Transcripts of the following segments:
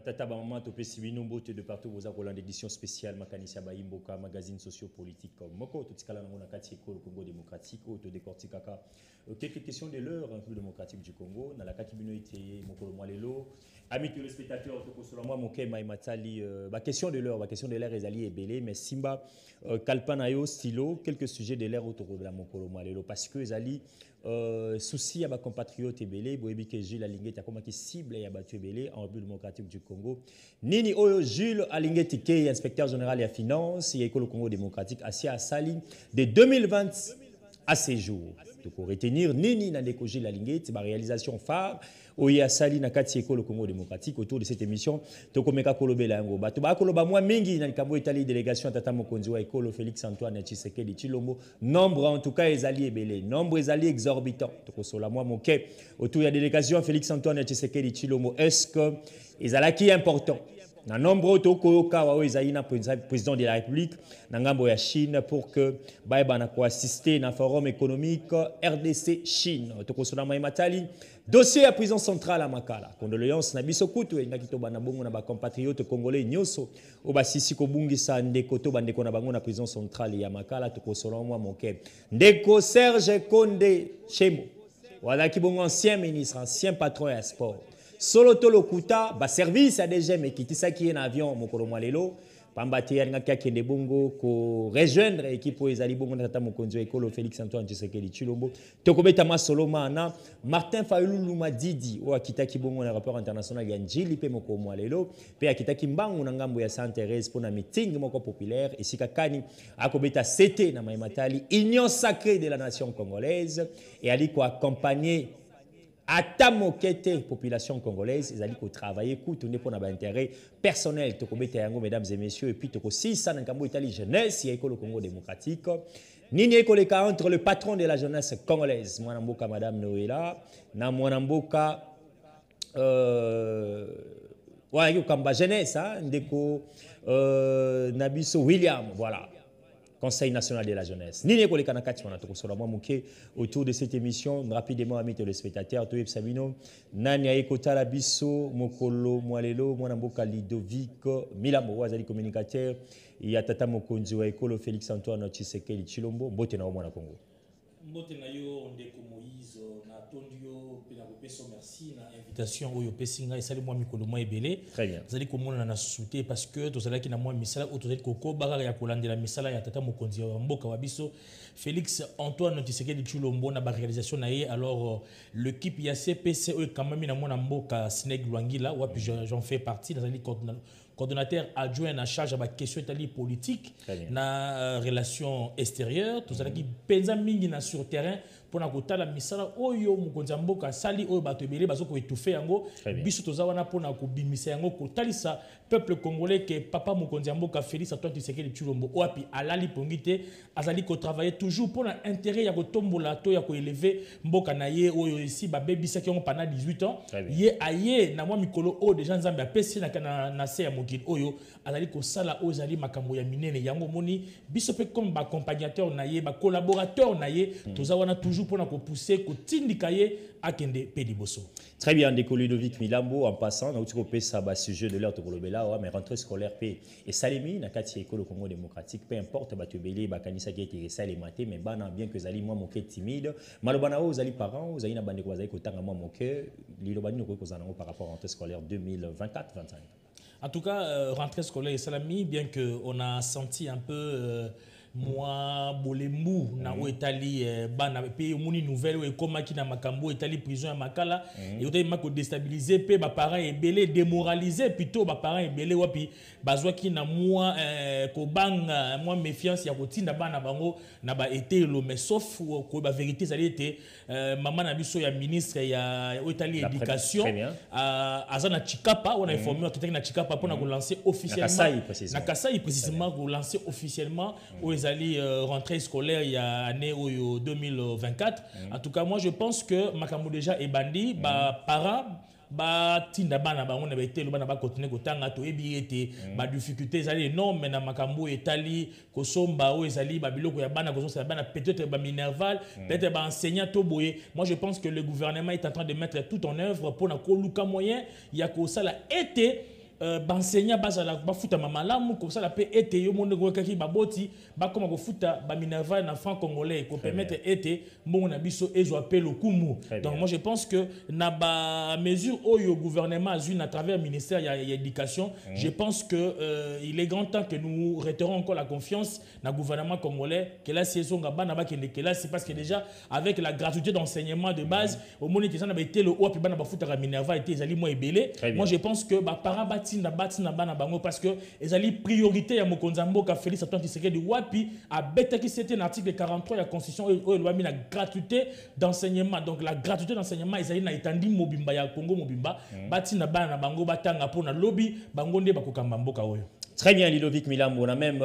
Tata Bamama Topé Sibino Mbote de partout vos Roland d'édition spéciale Makanisia Baimboka magazine sociopolitique Moko Totikala Nangona Kati École Congo démocratique Auto décorticaka quelques questions de l'heure un peu démocratique du Congo na la Kakibino été Moko Moalelo amis téléspectateurs Toko Solomwa Moké Maimatali question de l'heure Ezali et Belé mais Simba Kalpanayo stylo quelques sujets de l'heure autour de la Moko Moalelo parce que Ezali souci à ma compatriote Ebélé, Boébi que Jules Alinguet a comme qui cible et abattu Ebélé en République démocratique du Congo. Nini Oyo Jules Alinguet Tike, inspecteur général et finance, et École Congo démocratique, assis à Sali de 2020 à ces jours. Donc, pour retenir Nini Nandeko Jules Alinguet, c'est ma réalisation phare. Oya Sali na kati École Congo démocratique autour de cette émission. Tokomeka Kolobela Yango. Batuba Koloba moi mingi na Kambo Italie délégation Tata Mokonzi wa École Félix Antoine Tshisekedi Tshilombo. Nombre en tout cas ezali ebele. Nombre ezali exorbitant. Tokosola moi moké autour de la délégation Félix Antoine Tshisekedi Tshilombo. Est-ce que ezalaki important? Na nombre tokoyoka wa ezali na président de la République na ngambo ya Chine pour que baeba na ko assister na forum économique RDC Chine. Tokosola mai matali dossier à prison centrale à Makala. Condoléances na biso kutu e ngaki to bana bongo na ba compatriotes congolais nyoso o basisi ko bungisa ndeko to bandeko na bango na prison centrale ya Makala tokosola moi moke. Ndeko Serge Konde Chemo. Voilà qui bon ancien ministre, ancien patron à sport. Solo tolo kuta ba service à DG mais qui tisa qui en avion mokolo mwalelo pambati ya ngaki akende bongo ko rejoindre équipe ezali bongo na tata mokonzi École Félix Antoine Tshisekedi Tshilombo tokobeta ma solo mana Martin Fayulu Lumadidi o akitaki bongo na rapport international ya Njili pe moko mwalelo pe akitaki mbangu na ngambo ya Sainte Thérèse pour na meeting moko populaire esika kani akobeta CT na maimatali union sacrée de la nation congolaise et ali ko accompagner ata mokete population congolaise ils allaient travailler coûte pour n'avoir intérêt personnel tokobeta yango mesdames et messieurs et puis toko sisa na nkambo Italie jeunesse ya École Congo démocratique nini ekoleka entre le patron de la jeunesse congolaise mwana mboka madame Noëlla na mwana mboka ouais kamba jeunesse ndeko Nabiso William voilà Conseil national de la jeunesse. Nini ko le kanakati wana to kosola mwa muke autour de cette émission rapidement amis téléspectateurs to Sabino nani ayekotala biso mokolo mwalelo mwana mboka Ludovic Milambo wazali communicateur ya tata mokonzi wa École Félix Antoine Tshisekedi Tshilombo mbote na mwana Congo. Mbote na yo ndeko Moïse na tondio pe na kopeso merci na invitation oyo pesinga esali mwa mikolo mwa ebele. Très bien. Zali komona na souté parce que tozalaki na mwa misala o tozali kokoba ya kolandela misala ya tata mokonzi wa mboka wa biso Félix Antoine Tshisekedi Tshilombo na ba réalisation na ye alors l'équipe ya CPC oyo quand même na mwana mboka Sneg Lwangila wa puis j'en fais partie nazali coordonnateur adjoint en charge de la question politique na relation extérieure tout ça qui penza mingi na sur terrain pour na kotala misala oyo mukonzi mboka sali oyo bato ebele bazoko étouffer yango biso toza wana pour na kobimisa yango kotalisa peuple congolais que papa mukonzi mboka Félix Antoine Tshisekedi Tshilombo oapi alali pongite azali ko travailler toujours pour na intérêt ya kotombola to ya ko élever mboka na ye oyo ici ba bebisa ki on pendant 18 ans ye aye na mwa mikolo o déjà nzambe apesi na se ya mokili oyo azali ko sala oyo azali makambo ya minene yango moni biso pe comme ba accompagnateur na ye ba collaborateur na ye toza wana toujours pour na ko pousser ko tindika ye akende pediboso. Très bien, ndeko Ludovic Milambo en passant na utiko pesa ba sujet de l'heure to kolobela mais rentrée scolaire pe et salemi na kati École Congo démocratique peu importe ba tebele ba kanisa ki été salématé mais bana bien que zali moi moké timide malobana o zali parents o zali na bande ko zali ko tanga moi moké lilobani ko ko zanango par rapport à rentrée scolaire 2024-25. En tout cas, rentrée scolaire et salami, bien qu'on a senti un peu moi bolembu na Italie bana pe moni nouvelle ou comme qui na makambo Italie prison à Makala et autant mako déstabiliser pe ba parents et belé démoraliser plutôt ba parents et belé wapi bazwa ki na moi ko banga moi méfiance ya kotinda bana bango na ba été lo mais sauf ko ba vérité ça était maman na biso ya ministre ya Italie éducation azana Chikapa on a informé que na Chikapa pour na ko lancer officiellement na Kasai précisément ko lancer officiellement allez rentrée scolaire il y a année 2024. En tout cas, moi je pense que makambo déjà est bandi, bah parents ba tinda bana ba on avait été le bana ba continuer kotanga to ebiete ba difficultés ezali énorme mais na makambo etali kosomba o ezali ba biloko ya bana koso bana peut-être ba minerval peut-être ba enseignant to boye. Moi je pense que le gouvernement est en train de mettre tout en œuvre pour na koluka moyen ya ko sala été enseignant bazala ba futa mamalamu comme ça la paix été yo monde ko kaki baboti ba koma ko futa ba minerva na franc congolais pour permettre été mon na biso ezo appel au kumu. Donc moi je pense que na ba mesure au gouvernement azune à travers le ministère il y a éducation, je pense que il est grand temps que nous retirons encore la confiance dans le gouvernement congolais que là saison ga bana ba kende que là c'est parce que déjà avec la gratuité d'enseignement de base au monde qui ça na été le haut puis bana ba futa ka minerva été ezali moi ebelé. Moi je pense que ba para batina bana bango parce que ezali priorité ya mokonzambo ka Félix Antoine Tshisekedi wapi a bête qui c'était l'article 43 de la constitution où loi mis la gratuité d'enseignement. Donc la gratuité d'enseignement ezali na itandi mobimba ya Congo mobimba batina bana bango batanga pona lobby bango nde bakokamba mboka oyo. Très bien, Ludovic Milambo. On a même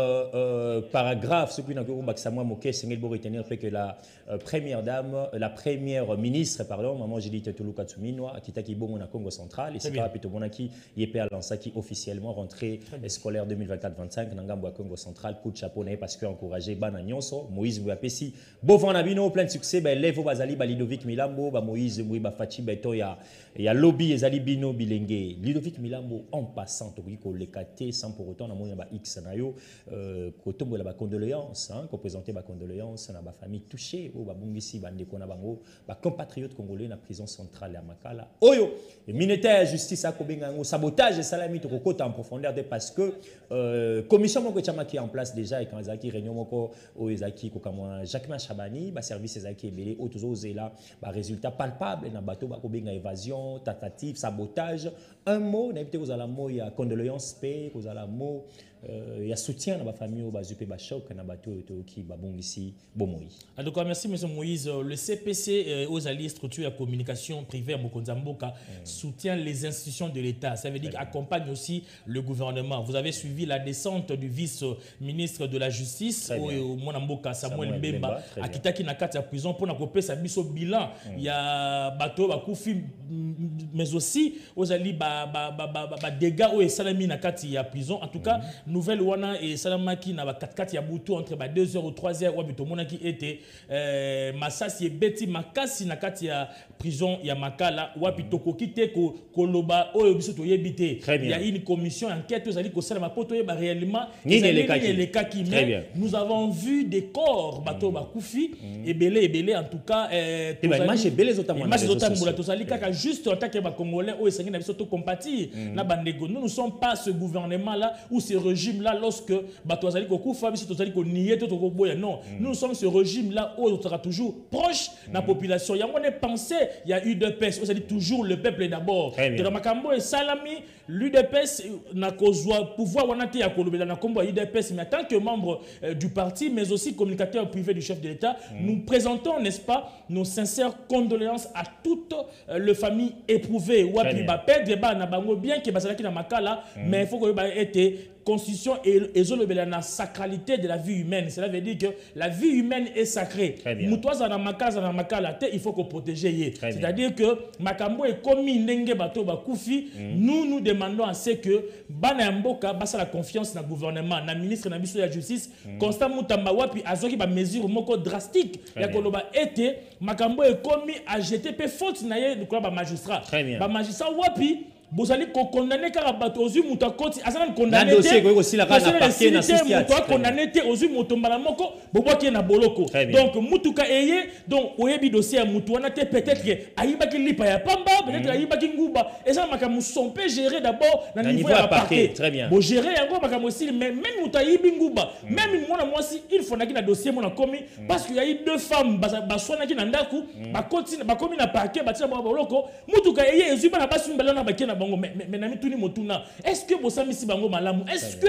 paragraphe, ce qui n'a pas retenir fait que la première dame, la première ministre, pardon, maman Judith Tulu Katsuminoa, qui est au Congo central, et c'est pas plutôt Monaki, il est qui officiellement rentré scolaire 2024-25 dans le Congo central, coup de chapeau parce que encouragé Bana Nyonso, Moïse Mouapesi, Bovan Nabino, plein de succès, Levo Bazali, Ludovic Milambo, Moïse Mouiba Fachi, il y a lobby, Ezali Bino Bilengue, Ludovic Milambo en passant, le KT sans pour autant. On a X nayo kotombo la condoléances hein ko présenter ba condoléances na ba famille touchée ou ba bungisi bande ko na bango ba compatriotes congolais na prison centrale ya Makala oyo ministère justice a kobenga ngo sabotage et salami to kokota en profondeur de parce que commission moko chama qui est en place déjà et quand ezaki réunion moko o ezaki ko kamwa Jacques Chabani ba service ezaki ebele o toujours là ba résultat palpable na bato ba kobenga évasion tentative sabotage un mot na éviter aux ala mot ya condoléances paix aux ala mot il y a soutien dans la famille au bazupé ba choc na bato qui ba bon ici bomoi. En tout cas merci monsieur Moïse, le CPC aux alliés structure de communication privée à Mokonzamboka soutient les institutions de l'État, ça veut dire accompagne aussi le gouvernement. Vous avez suivi la descente du vice-ministre de la justice au Monamboka Samuel Mbemba à Kitaki na kati ya prison pour na kopé sa biso bilan il y a bato ba kufi mais aussi aux alliés ba dégâts au salami na kati ya prison. En tout cas nouvelle wana et salamaki na ba 4 ya butu entre 2h ou 3h ou bitomona qui était masasi beti makasi na kati ya prison ya Makala wapi tokoki te ko koloba oyo biso to yebite. Il y a une commission enquête aux alliés ko salama poto yeba réellement les cas qui nous avons vu des corps bato ba kufi ebele en tout cas image ebele zotamona juste en tant que ba congolais o esengi na biso to compatir na bandego nous ne sommes pas ce gouvernement là ou ce régime là lorsque batozali kokufa biso tozali ko nier to boya non nous sommes ce régime là où on sera toujours proche de la population. Il y a on est pensé il y a UDPS on dit toujours le peuple d'abord de makambo et salami l'UDPS n'a kozwa pouvoir wanate ya kolobela na kombo UDPS mais en tant que membre du parti mais aussi communicateur privé du chef de l'État nous présentons n'est-ce pas nos sincères condoléances à toute les familles éprouvées wapi ba perdre ba na bango bien que bazalaki na Makala mais il faut que ba été constitution et la sacralité de la vie humaine. Cela veut dire que la vie humaine est sacrée. Il faut qu'on protège. C'est-à-dire que Makambo est commis Ndenge Bato Bakufi. Nous demandons à ce que Bana Mboka basa la confiance dans le gouvernement, dans le ministre de la Justice, Constant Mutamba Wapi Azoki ba mesure moko drastique. Ya koloba été Makambo est commis à jeter pe faute naie de quoi ba magistrat. Ba magistrat Wapi bozali ko condamner car bato ozu muta koti azana condamner dossier ko aussi la kana parquet na susi ya muta condamner te ozu muto mbala moko boboki na boloko donc mutuka eye donc oyebi dossier mutu wana te peut-être que ayibaki lipa ya pamba peut-être ayibaki nguba et ça makamu son peut gérer d'abord na niveau ya parquet très bien bo gérer yango makamu aussi même mutu ayibi nguba même mona mwasi il faut na ki na dossier mona komi parce qu'il y a eu deux femmes baswana ki na ndaku ba continue ba komi na parquet ba tina boloko mutuka eye ezu bana basu mbala na bakena est-ce que vous savez si bango malamu est-ce que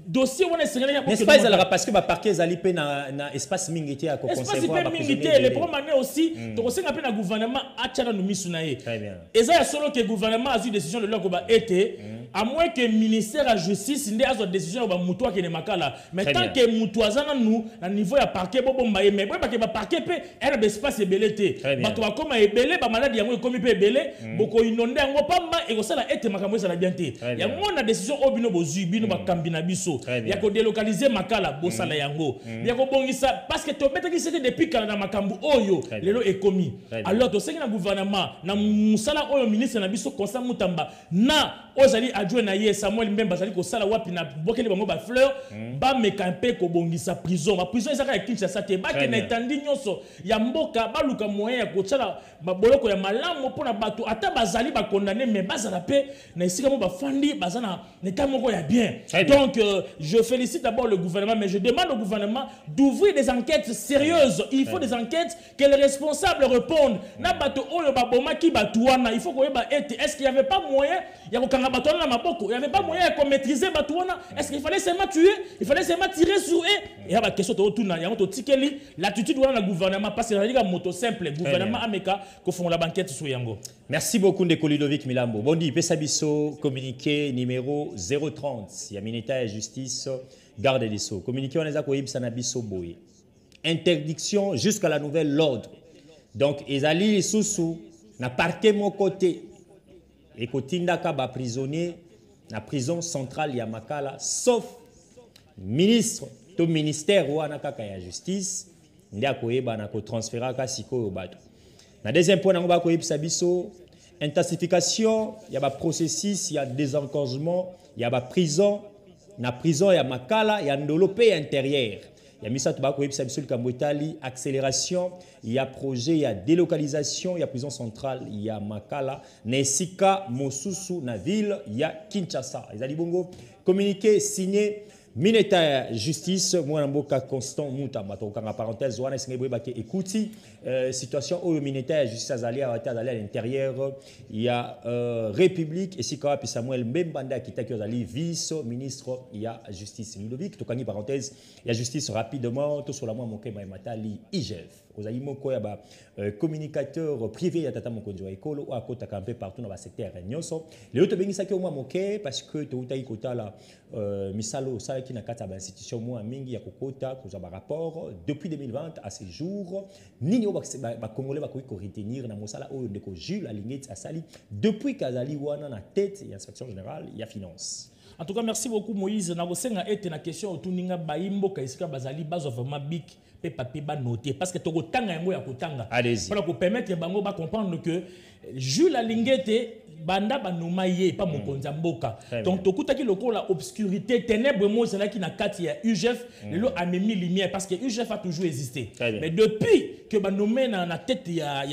dossier on est sérieux n'est-ce pas parce que ba parquet zali pe na espace mingité à concevoir ba mingité les premières années aussi to kosenga pe na gouvernement achana no misunaye très bien eza solo que gouvernement a eu décision de leur ko ba été à moins que ministère de la justice ndé a décision ba mutu akene Makala mais tant que mutu azana nous na niveau ya parquet bobomba ye mais ba ke ba parquet pe era d'espace ebelete ba to akoma ebele ba maladi yango ekomi pe ebele boko inonde yango pamba e ko sala ete makambo ça la bien te ya mona décision obino bozu bino ba kambina biso ya ko délocaliser Makala bosala yango ya ko bongisa parce que to betaki c'était depuis kala na makambo oyo lelo ekomi alors to sengi na gouvernement na musala oyo ministre na biso Constant Mutamba na ozali adjoint na ye Samuel Mbemba zali ko sala wapi na bokeli bango ba fleur ba mekampe ko bongisa prison. Ma prison ezaka ya Kinshasa te ba ke na etandi nyonso ya mboka ba luka moyen ya ko tsala ba boloko ya malamu pona bato ata bazali ba condamner mais bazala pe na esika mo ba fandi bazana n'état moko ya bien. Donc je félicite d'abord le gouvernement mais je demande au gouvernement d'ouvrir des enquêtes sérieuses. Il faut des enquêtes que les responsables répondent. Na bato oyo ba boma ki batuana, il faut ko yeba est-ce qu'il y avait pas moyen ya ko kanga batuana na maboko, il y avait pas moyen de maîtriser batuana, est-ce qu'il fallait seulement tuer, il fallait seulement tirer sur eux. Et ya ba question to tuna ya to tikeli l'attitude wana na gouvernement parce que ça dit moto simple gouvernement ameka ko font la banquette sur yango. Merci beaucoup Ndeko Ludovic Milambo. Bondi pesa biso communiqué numéro 030 ya ministère de justice garde des sceaux. Communiqué on eza ko yibisa na biso boye. Interdiction jusqu'à la nouvelle ordre. Donc ezali lisusu na parquet mon côté et kotindaka ba prisonnier na prison centrale ya Makala sauf ministre to ministère wana kaka ya justice ndia koyeba na ko transférer ka sikoyo bato. Na deuxième point nango ba koyebisa biso intensification ya ba processus ya désengorgement ya ba prison na prison ya Makala ya ndolo pe intérieur. Il y a mis ça tout bas accélération, il y a projet, il y a délocalisation, il y a prison centrale, il y a Makala, Nesika, Mosusu, na ville, il y a Kinshasa. Les Alibongo communiqué signé Mineta justice, moi Namboka Constant Mouta, en parenthèse, Wana Singeboybake écouti, situation où le Mineta justice azali à l'intérieur, il y a République, et si quand puis Samuel Mbembanda qui t'a azali vice-ministre, il y a justice Ludovic, Tokani parenthèse, il y a justice rapidement, tout sur la moi Moké Matali, IGF. Aux aliments il y a communicateur privé, il y a Tata Mokonjo Ekolo, ou à côté campé partout dans le secteur Nyonso. Les autres bénis ça qui au moins moqué parce que tu as eu kota là, misalo ça qui n'a qu'à ta institution moi mingi ya kokota que j'ai rapport depuis 2020 à ces jours nini ba congolais ba ko retenir na mosala oyo ndeko Jules Alingeti asali depuis Kazali wana na tête et inspection générale il y a finance. En tout cas, merci beaucoup Moïse. Na bosenga ete na question otuninga baimbo kaisika bazali bazo vraiment big pe papier ba noter parce que toko tanga yango ya kotanga. Allez-y. Pour permettre bango ba comprendre que Jules Alingeti banda banuma ye pas mokonza mboka. Donc tokutaki lokola obscurité ténèbres mo c'est là qui na kati ya UGF le amemi lumière parce que UGF a toujours existé. Mais depuis que banome na tête ya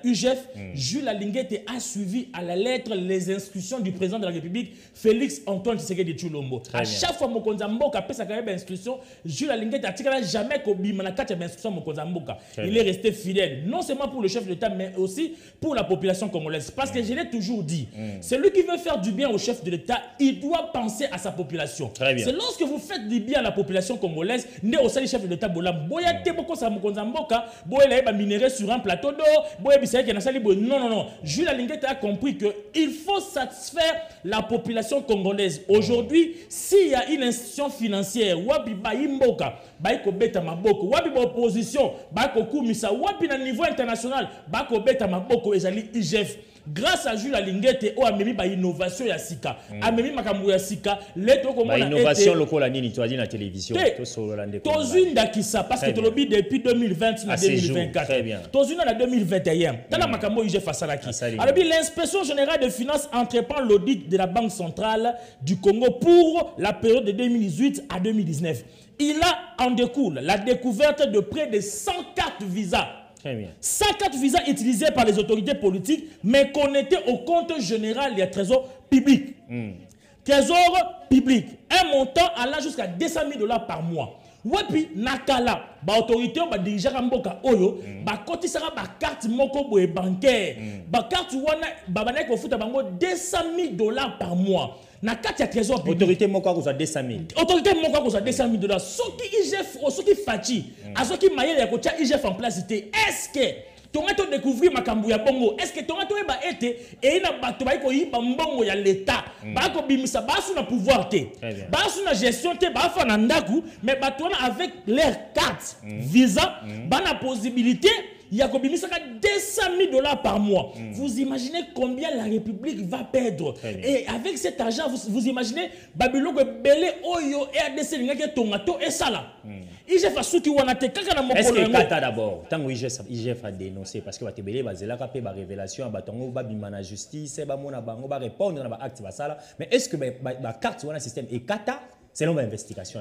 UGF, Jules Alingeti a suivi à la lettre les instructions du président de la République Félix Antoine Tshisekedi Tshilombo. À chaque fois mokonza mboka pesa ka ba instruction, Jules Alingeti atikala jamais ko bima na kati ya instruction mokonza mboka. Il est resté fidèle non seulement pour le chef de l'État mais aussi pour la population congolaise parce que je l'ai toujours dit. Celui qui veut faire du bien au chef de l'État, il doit penser à sa population. C'est lorsque vous faites du bien à la population congolaise, né au sein du chef de l'État, boya te boko sa mokonza mboka, boya la minéré sur un plateau d'eau, boya bisaya ki na sali boy. Non. Jules Alingeti a compris que il faut satisfaire la population congolaise. Aujourd'hui, s'il y a une institution financière, wabi bayi mboka, bayi ko beta maboko, wabi ba opposition, bayi ko kumisa, wabi na niveau international, bayi ko beta maboko ezali IGF. Grâce à Jules Alingeti o amemi ba innovation ya sika amemi makambo ya sika leto ko mona innovation lokola nini tu as dit na télévision to solo lande ko tozinda kisa parce que to lobi depuis 2020 na 2024 tozina na 2021 tala makambo ije fasalaki alors l'inspection générale des finances entreprend l'audit de la Banque centrale du Congo pour la période de 2018 à 2019. Il a en découle la découverte de près de 100 cartes Visa. 104 visas utilisés par les autorités politiques, mais connectés au compte général du Trésor public. Trésor public, un montant allant jusqu'à $200,000 par mois. Wapi nakala, ba autorité ba dirigeant mboka oyo, ba kotisaka ba carte moko boye bancaire. Ba carte wana ba banek ko futa bango $200,000 par mois. Na kati ya trésor public. Autorité moko ko za $200,000. Autorité moko ko za $200,000. Soki IGF, soki fachi, asoki mayele ya ko tia IGF en place té. Est-ce que tonga to découvrir makambu ya bongo? Est-ce que tonga to eba ete e na bato ba ko yiba mbongo ya l'état? Ba ko bimisa ba su na pouvoir té. Ba su na gestion té ba fa na ndaku, mais bato na avec leur carte Visa, ba na possibilité il y a 200 000 dollars par mois. Vous imaginez combien la République va perdre. Et avec cet argent, vous imaginez Babylone Belé Oyo et ADC Ngake Tongato et ça là. IGF a souki wanate kaka na mokolo. Est-ce que Kata d'abord, tant que IGF a dénoncé parce que va te belé bazela ka pe ba révélation ba tongo ba bima na justice ba mona bango ba répondre na ba acte ba sala, mais est-ce que ba carte wana système et Kata selon l'investigation,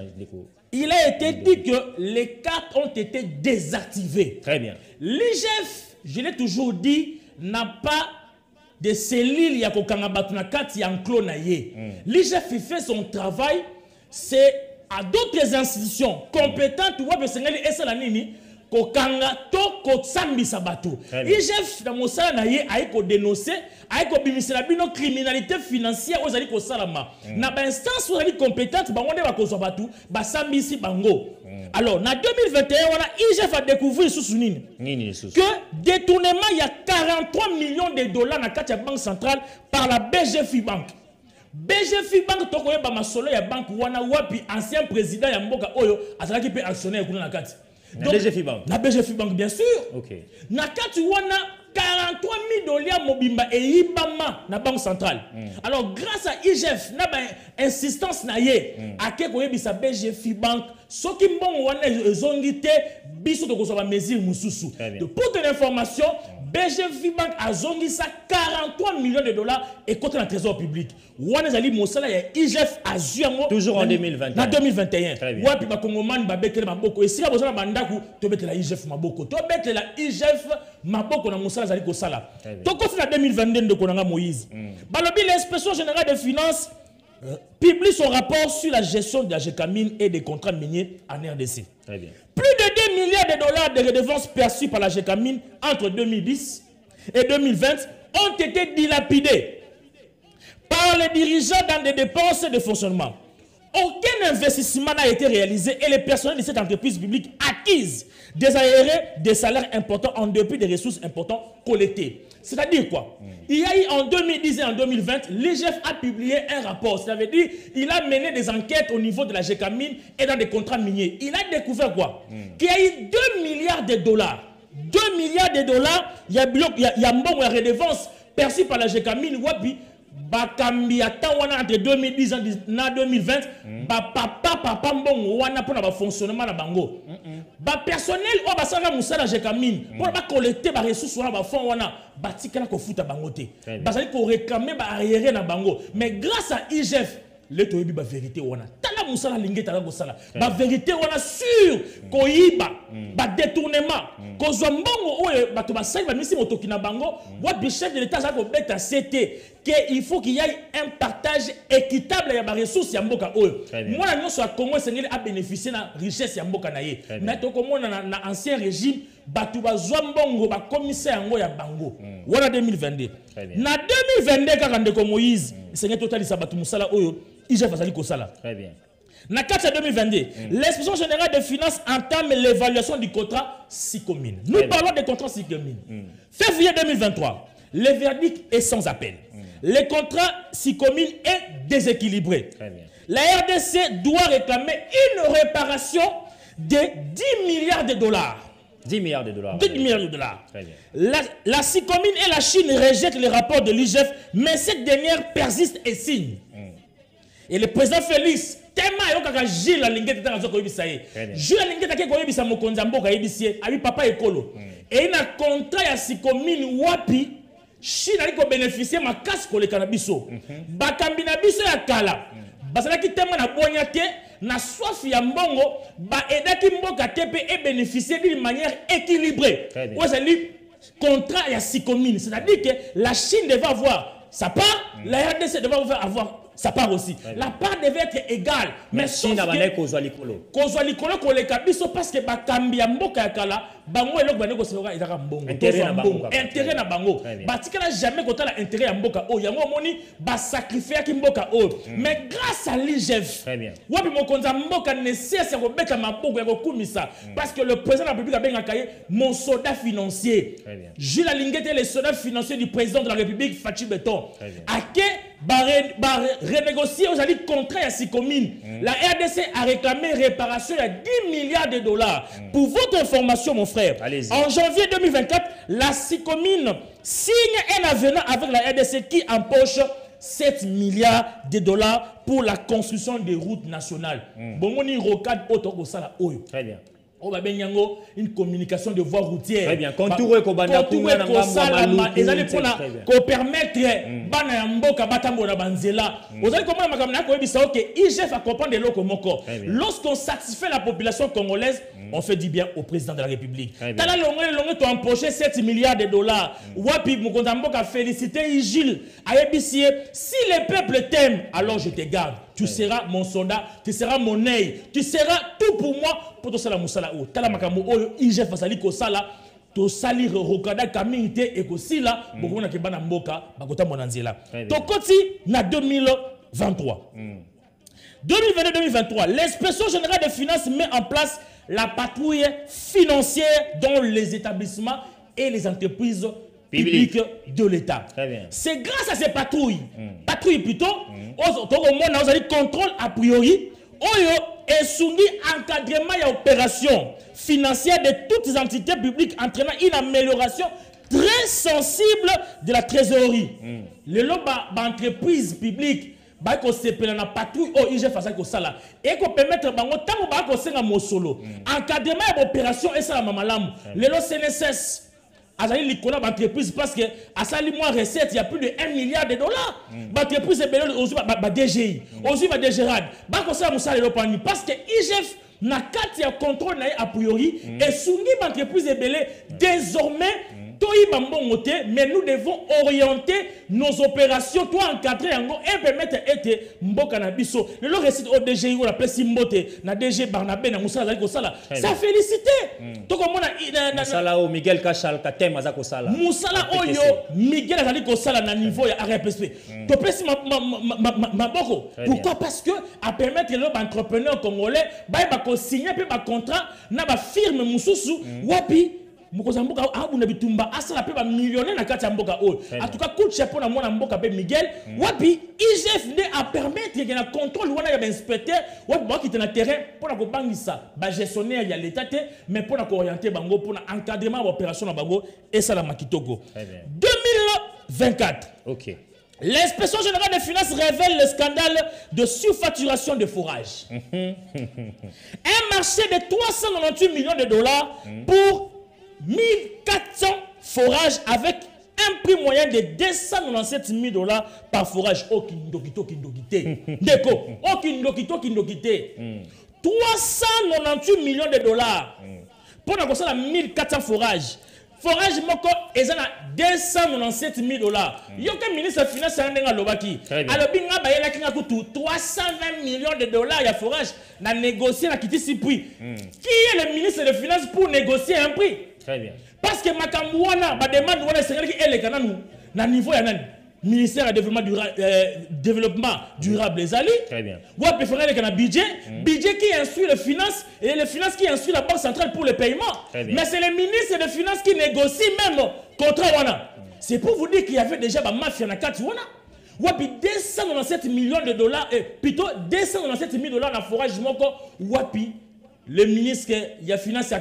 il a été dit que les cartes ont été désactivées. Très bien. L'IGF, je l'ai toujours dit, n'a pas de cellules ya kokanga batuna carte ya enclos na ye. L'IGF fait son travail, c'est à d'autres institutions compétentes ou besengeli esala nini kokanga to kosambisa bato. IGF na mosala na ye aiko dénoncer, aiko bimisela bino criminalité financière ozali ko salama. Na ba instance ozali compétente bango nde bakozwa bato basambisi bango. Alors, en 2021, IGF a découvert que détournement, il y a 43 millions de dollars dans la Banque centrale par la BGFI Bank. BGFI Bank, tu connais ma solo ya banque wana wapi ancien président ya mboka oyo azalaki pe actionnaire kuna na kati. La BGFI Bank. La BGFI Bank bien sûr. OK. Na kati wana 43 000 dollars mobimba et ibama na banque centrale. Alors grâce à IGF na ba insistance na ye ake ko yebisa BGFI Bank soki mbongo wana ezongite biso to kozwa ba mesure mususu. Pour ton information, BGFI Bank a zongisa 43 millions de dollars et contre le trésor public. Wana zali mosala ya IGF azuango toujours en 2021. En 2021. Wapi ba kongomani ba betela maboko et si ba bozala bandaku to betela IGF maboko. To betela IGF maboko na mosala zali ko sala. To ko na 2022 ndeko nanga Moïse. Balobi l'inspection générale des finances publie son rapport sur la gestion de la GECAMINE et des contrats miniers en RDC. Très bien. Plus de 2 milliards de dollars de redevances perçues par la GECAMINE entre 2010 et 2020 ont été dilapidés par les dirigeants dans des dépenses de fonctionnement. Aucun investissement n'a été réalisé et les personnels de cette entreprise publique acquise désaéré des salaires importants en dépit des ressources importantes collectées. C'est-à-dire quoi? Il y a eu en 2010 et en 2020, l'IGF a publié un rapport. Ça veut dire qu'il a mené des enquêtes au niveau de la GECAMINE et dans des contrats miniers. Il a découvert quoi? Qu'il y a eu 2 milliards de dollars. 2 milliards de dollars, il y a un bon redevance perçue par la GECAMINE. Wapi, bakambi ata wana entre 2010 et 2020 ba papa mbongo wana pour na fonctionnement na bango ba personnel o basanga musala GECAMINE pour ba collecter ba ressources wana ba fonds wana batikala ko futa bango te bazali ko réclamer ba arrière na bango mais grâce à IGF le toyebi ba vérité wana tala musala lingeta la kosala ba vérité wana sur koyiba ba détournement ko mbongo oyo bato basali ba misi motoki na bango wa chef de l'état za ko beta CT qu'il faut qu'il y ait un partage équitable ya ba ressources ya mboka oyo moi nyonso a Congo sengeli a bénéficier na richesse ya mboka na ye mais to komona na ancien régime batu bazwa mbongo ba commissaire yango ya bango wana 2022 na 2022 kaka ndeko Moïse sengeli totalisa batu musala oyo IGF azali kosala. Très bien. Na 4 2022, l'inspection générale des finances entame l'évaluation du contrat SICOMINE. Nous parlons des contrats SICOMINE. Février 2023, le verdict est sans appel. Le contrat SICOMINE est déséquilibré. Très bien. La RDC doit réclamer une réparation de 10 milliards de dollars. 10 milliards de dollars. 10 milliards de dollars. Très bien. La SICOMINE et la Chine rejettent les rapports de l'IGF, mais cette dernière persiste et signe. Et le président Félix, tellement yoka Gilles Alingeta tanga ko yebisa ye. Gilles Alingeta ke ko yebisa mokonzi mboka yebisie, abi papa ekolo. Et na contrat ya SICOMINE wapi Chine ali ko bénéficier makasi ko le cannabis. Bakambi na biso ya kala. Basala ki tellement na bonya te na soif ya mbongo ba edaki mboka te pe et bénéficier d'une manière équilibrée. Ozali contrat ya SICOMINE, c'est-à-dire que la Chine devait avoir sa part, la RDC devait avoir sa part aussi. La part devait être égale. Mais Chine a bané kozwa likolo. Kozwa likolo ko le kabiso parce que bakambi ya mboka ya kala bango eloko bané ko seloka ezaka mbongo. Intérêt na bango. Batikala jamais kota la intérêt ya mboka o yango moni ba sacrifier ki mboka o. Mais grâce à l'IGF. Très bien. Wapi mokonza mboka nécessaire ko beta maboko ya ko kumisa parce que le président de la République a benga kaye mon soldat financier. Très bien. Gilles Alingeta le soldat financier du président de la République Fachi Beton. A que renégocier aux alliés contrat à 6 communes. La RDC a réclamé réparation à 10 milliards de dollars. Pour votre information, mon frère, en janvier 2024, la 6 communes signe un avenant avec la RDC qui empoche 7 milliards de dollars pour la construction des routes nationales. Bomoni rocade auto sala oyo. Très bien. On va bien une communication de voies routières. Très bien. Contour et kobanda kunga na ngamba et allez pour permettre bana mboka batambo na banzela. Vous allez comprendre makamna ko bisa que IGF accompagne des locaux moko. Lorsqu'on satisfait la population congolaise, on fait du bien au président de la République. Tala longue to empoché 7 milliards de dollars. Wapi mukonda mboka féliciter Gilles Ayebisie, si le peuple t'aime, alors je te garde. Tu seras mon soldat, tu seras mon œil, tu seras tout pour moi pour te sala musala o. Tala makambo oyo IGF fasali ko sala to salir rokada kamité et ko sila bokona ke bana mboka bakota monanzela. To koti na 2023. 2022-2023, l'inspection générale des finances met en place la patrouille financière dans les établissements et les entreprises publiques de l'État. C'est grâce à ces patrouilles, plutôt, on a contrôle a priori, et soumis encadrement et opération financière de toutes les entités publiques entraînant une amélioration très sensible de la trésorerie. Les entreprises publiques ba ko sepela na patrouille o IGF fa ko sala et ko permettre bango tango ba ko senga mosolo encadrement et opération et ça la mamalamu le CNSS azali likona ba entreprise parce que asali moins recette il y a plus de 1 milliard de dollars ba entreprise e belé aussi ba DGI aussi ba DGRAD ba ko sala musala le pani parce que IGF na kati ya contrôle na a priori et soumis ba entreprise e belé désormais mais nous devons orienter nos opérations, toi encadrer et permettre d'être mboka na biso. Le récit au DGI, on appelle Simbote, na DG Barnabé, na Moussa Zako Sala. Ça félicité. Donc, on a Moussa Miguel Kachal, Katem Azako Sala. Moussa Oyo, Miguel Azako Sala, na niveau ya RPSP. Tu peux ma boko. Pourquoi? Parce que à permettre les entrepreneurs congolais, bah signer un contrat, na ba firme Moussousou, wapi. Mukozamboka abuna bitumba asala pe ba millionnaire na kati ya mboka o. En tout cas coup de chapeau na mwana mboka pe Miguel wapi IGF a permettre que na contrôle wana ya inspecteur wapi ba ki na terrain pour na ko bangisa ba gestionnaire ya l'état mais pour na ko orienter bango pour na encadrement de opération na bango et ça la makitoko. 2024. OK. L'inspection générale des finances révèle le scandale de surfacturation de forage. Un marché de 398 millions de dollars pour 1400 forages avec un prix moyen de 297 000 dollars par forage. Oh, kindokite. Deko. Oh, kindokite. 398 millions de dollars. Pour nous la 1400 forages. Forage moko ezana 297 000 dollars. Yoka ministre des Finances a lobaki. Alors binga bayela kinga kutu 320 millions de dollars ya forage na négocier na kitisi prix. Qui est le ministre des Finances pour négocier un prix? Très bien. Parce que makambu wana ba demande wana Sénégal qui est le na niveau ya nani ministère de développement durable les alliés. Très bien. Ou peut faire le budget, budget qui instruit les finances et les finances qui instruit la Banque centrale pour le paiement. Mais c'est le ministre des Finances qui négocie même contrat wana. C'est pour vous dire qu'il y avait déjà la mafia na kati wana. Ou 297 millions de dollars et plutôt 297 000 dollars dans forage moko wapi. Le ministre de la Finance a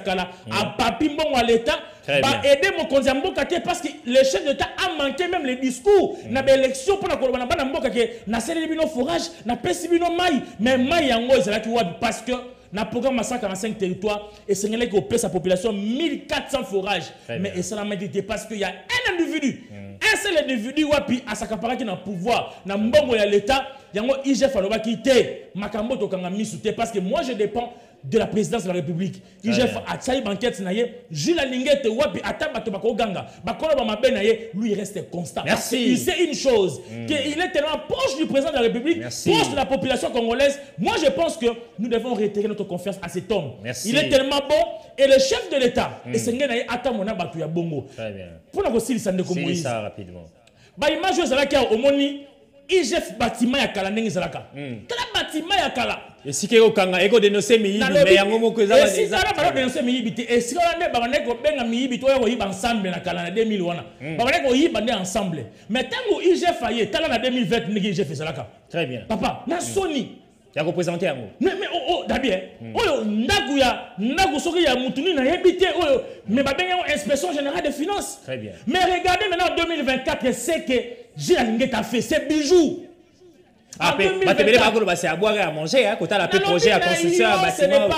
papi bon à l'État va aider mon konzamboka parce que le chef d'État a manqué même les discours na l'élection pour la kolobana bana mboka ke na sele bino forage na pesi bino mai mais mai yango ezalaki wapi parce que na programme 145 territoires et c'est là que sa population 1400 forages mais et ça la majorité parce qu'il y a un individu un seul individu wapi à sa capacité qui na pouvoir na mbongo ya l'État yango IGF alobaki te makambo to kanga misute parce que moi je dépends de la présidence de la République. IGF a tsaï banquette naye, Jules Alingete wapi ataba to bako ganga, bakolo ba mabe naye, lui il reste constant. Merci. Il sait une chose, qu'il est tellement proche du président de la République, proche de la population congolaise. Moi je pense que nous devons réitérer notre confiance à cet homme. Merci. Il est tellement bon et le chef de l'État, et c'est naye atamona batu ya bongo. Très bien. Pour la aussi ça ne Moïse. Ça rapidement. Ba image zalaka au moni IGF bâtiment ya kalandenge zalaka. Kala bâtiment ya kala. Et si que okanga eko dénoncer miyibi mais yango moko eza et si ça va dénoncer miyibi et si on a ba nek benga miyibi to yo yiba ensemble na kala na 2000 wana. Ba nek yiba ndé ensemble. Mais tango IGF faillé tala na 2020 niki IGF ezalaka. Très bien. Papa, na Sony ya représenter yango. Mais d'abord oyo ndaku soki ya mutuni na yebité oyo mais ba benga inspection générale des finances. Très bien. Mais regardez maintenant en 2024 c'est que Gilles Alingeta fait ses bijoux. Après, c'est à boire et à manger, hein, quand tu as le projet à construction, un bâtiment,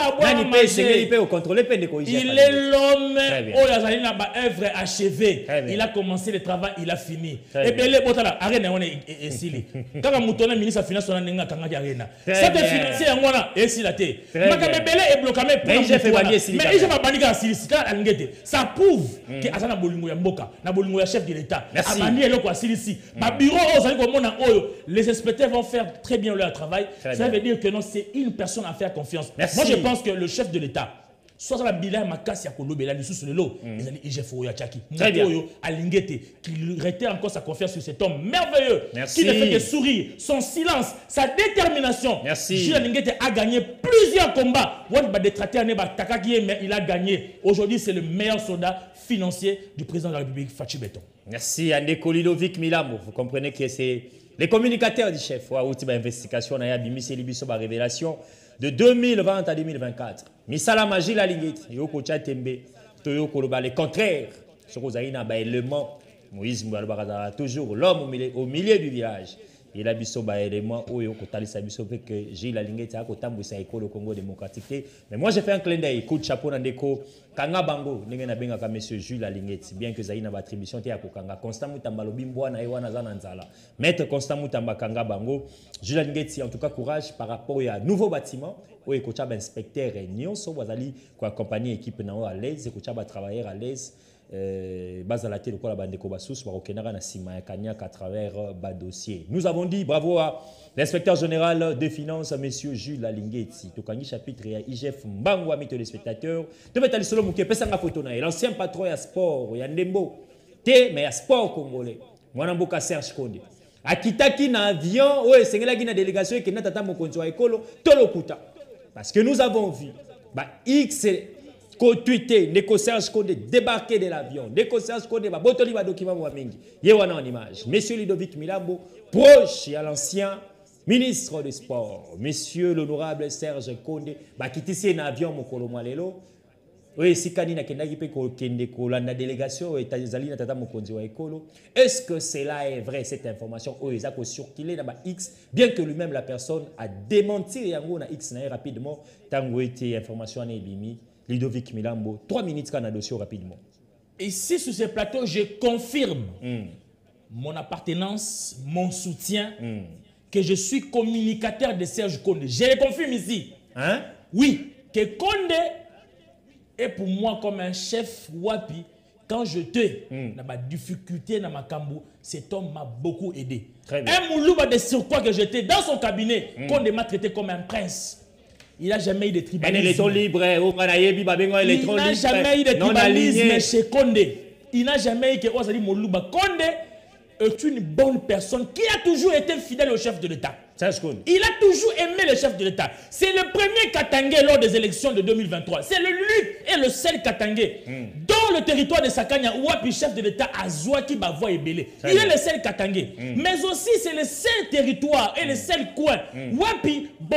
il peut contrôler, il est l'homme, œuvre achevée. Il a commencé le travail, il a fini. Et bien, les botala, arena, on est ici. Quand on a ministre de la Finance, on a un arena. Cette financier, on a ici la tête. Mais est bloqué, mais j'ai fait bannier ici. Mais j'ai pas banni à ici. Ça prouve que Asana Bolingo Yamboka, na Bolingo chef de l'État, a banni et le quoi ici. Ma bureau, les inspecteurs vont faire très bien leur travail. Ça veut dire que non, c'est une personne à faire confiance. Merci. Moi, je pense que le chef de l'État, soit la bilan Makas Yakolo Bela sous le lot, il très bien. Qu'il retient encore sa confiance sur cet homme merveilleux. Merci. Qui ne fait que sourire, son silence, sa détermination. Merci. Gilles Alingete a gagné plusieurs combats. Mais il a gagné. Aujourd'hui, c'est le meilleur soldat financier du président de la République, Fachi Beton. Merci, Andeko Ludovic Milambo. Vous comprenez que c'est les communicateurs du chef. Investigation, révélation de 2020 à 2024. Misala Magie la Lingit, Yoko Chatembe, Toyoko le contraire. Ce que vous avez un élément, Moïse Moualbara, toujours l'homme au milieu du village. Il a biso ba élément où Yoko Talisa biso que Gilles la Lingit a kotambu sa école au Congo démocratique. Mais moi j'ai fait un clin d'œil, coup de chapeau dans déco, Kanga Bango, n'enga benga ka monsieur Jules la Lingit, bien que Zaina ba attribution te ya kokanga Constant Mutamba lobimbo na ewana za nanzala. Maître Constant Mutamba Kanga Bango, Jules la Lingit en tout cas courage par rapport à nouveau bâtiment. Oui, kocha ba inspecteur nyonso bazali ko accompagner équipe na à l'aise, kocha ba travailleur à l'aise. Bazalate le la bande Kobasous Marokenara na sima ya Kanyaka à travers bas dossier. Nous avons dit bravo à l'inspecteur général des finances monsieur Jules Alingeti. Tokangi chapitre ya IGF Mbango ami téléspectateurs. De mettre solo muke pesa nga photo na l'ancien patron ya sport ya Ndembo. Te mais ya sport congolais. Mwana mboka Serge Konde. Akitaki na avion o esengela ki na délégation ki na tata mokonzi wa ekolo tolokuta. Parce que nous avons vu X co-tweeté, Neko Serge Konde débarquer de l'avion. Neko Serge Konde va botoli va document wa mingi. Yewana en image. Monsieur Ludovic Milambo, proche à l'ancien ministre des Sports. Monsieur l'honorable Serge Konde, va quitter un avion mokolo malelo. Oui, si kanina kendaki pe ko kende ko la délégation États-Unis na tata mokonzi wa ekolo. Est-ce que cela est vrai cette information ou ezako circulé dans X bien que lui-même la personne a démenti yango na X na rapidement tango été information na ebimi. Ludovic Milambo, 3 minutes quand on a dossier rapidement. Ici, sur ce plateau, je confirme mon appartenance, mon soutien, que je suis communicateur de Serge Konde. Je le confirme ici. Hein? Oui, que Konde est pour moi comme un chef wapi. Quand je dans ma difficulté, dans ma cambo, cet homme m'a beaucoup aidé. Très bien. Un moulouba de surcroît que j'étais dans son cabinet, Konde m'a traité comme un prince. Il n'a jamais eu de tribalisme. Il n'a jamais eu de tribalisme chez Konde. Il n'a jamais eu que Moluba. Konde est une bonne personne qui a toujours été fidèle au chef de l'État. Il a toujours aimé le chef de l'État. C'est le premier Katangé lors des élections de 2023. C'est l'unique et le seul Katangé dans le territoire de Sakanya où le chef de l'État a Zouaki Bavois et Belé. Il est le seul Katangé. Mais aussi, c'est le seul territoire et le seul coin où la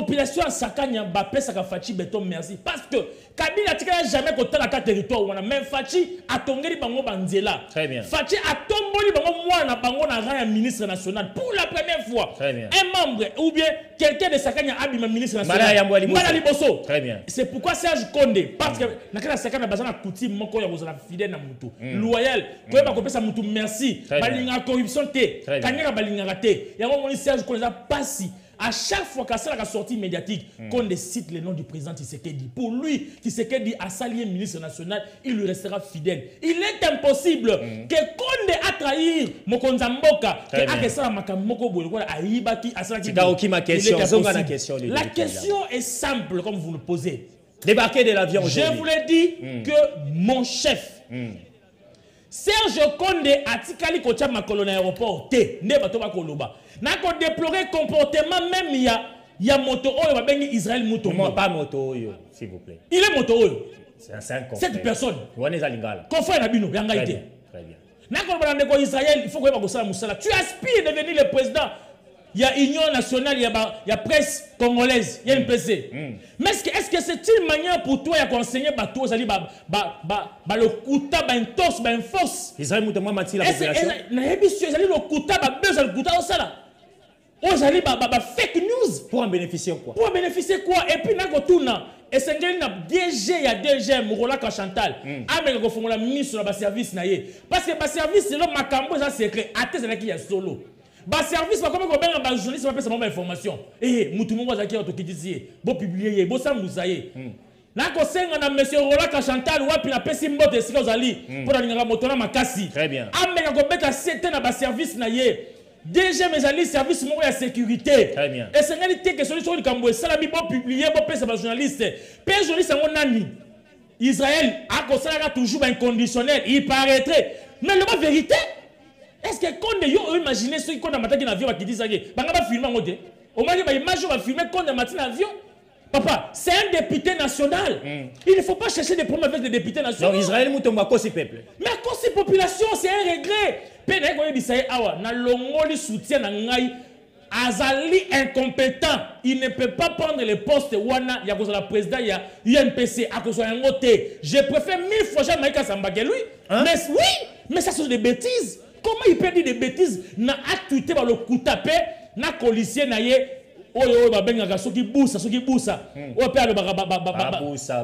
population de Sakanya Bapé Sakafachi Beton merci. Parce que Kabila n'a jamais côté la territoire où on a même Fachi a tongé Bango Banzela. Fachi a tombé Bango Moana Bango na ministre national pour la première fois. Un membre ou bien quelqu'un de Sakanya Abima ministre national. Malali Bosso. Très bien. C'est pourquoi Serge Konde, parce que Nakana Sakana Bazana coutume moko ya bozala fidèle na mutu. Loyal. Ko ba kopesa mutu merci. Balinga corruption te. Kanyaka balinga raté. Ya mo Serge Konde za passi. À chaque fois qu'à ça la sortie médiatique, qu'on cite le nom du président Tshisekedi. Pour lui, Tshisekedi a salié ministre national, il lui restera fidèle. Il est impossible que Konde a trahi Mokonza Mboka, que Akesala Makamoko Boulou a Ibaki a Salaki. La question est simple comme vous le posez. Débarquer de l'avion. Je vous l'ai dit que mon chef Serge Konde a tikali kocha makolo na aéroport te ne bato ba koloba na ko déplorer comportement même ya Il y a moto Oyo, Israël Mutombo. Non, pas moto Oyo, s'il vous plaît. Il est moto Oyo. C'est un confrère. Cette personne. Très Confrère Nabino, bien. Très bien. Israël, il faut que tu aspires à devenir le président. Il y a Union nationale, il y a presse congolaise, il y a une PC. Mais est-ce que c'est une manière pour toi de conseiller Bato, le Kouta, une torse, une force? Israël Mutombo m'a dit la population. Le Kouta, le Kouta, ça. Fake news. Pour en bénéficier quoi? Pour en bénéficier quoi? Et puis, et c'est un DG, il y a DG, Mourola Chantal. Mais il faut que ministre de la service. Parce que le service, c'est le macambo, c'est secret. Attends, c'est qui est solo. Le service, comme on journaliste, on peut faire information. Et Moutoumou, qui est bon publié, bon ça, vous savez. Na monsieur Rola Chantal, ou puis la Pessimbo de Sikazali, pour la moto makasi. Très bien. Mais il faut que c'est service. Déjà mes alliés service moi la sécurité. Très bien. Et c'est une réalité que celui sur le Cambodge, ça l'a mis bon publié, bon pèse par journaliste. Pèse journaliste en nani. Israël a considéré toujours inconditionnel, il paraîtrait. Mais le vérité, est-ce que quand on imagine ceux qui ont matin dans avion qui disent ça, bah on va filmer en côté. Au moins bah image on va filmer quand on matin avion. Papa, c'est un député national. Il ne faut pas chercher des problèmes avec des députés nationaux. Donc Israël Mutombo à cause du peuple. Mais à cause de la population, c'est un regret. Azali incompétent, il ne peut pas prendre le poste wana ya la président ya UNPC à cause d'un côté. Je préfère 1000 fois jamais Samba que lui. Mais oui, mais ça sont des bêtises. Comment il peut dire des bêtises? Na actuité par le coup tapé, na policier na ye. Oyo ba benga soki busa. O pe alo busa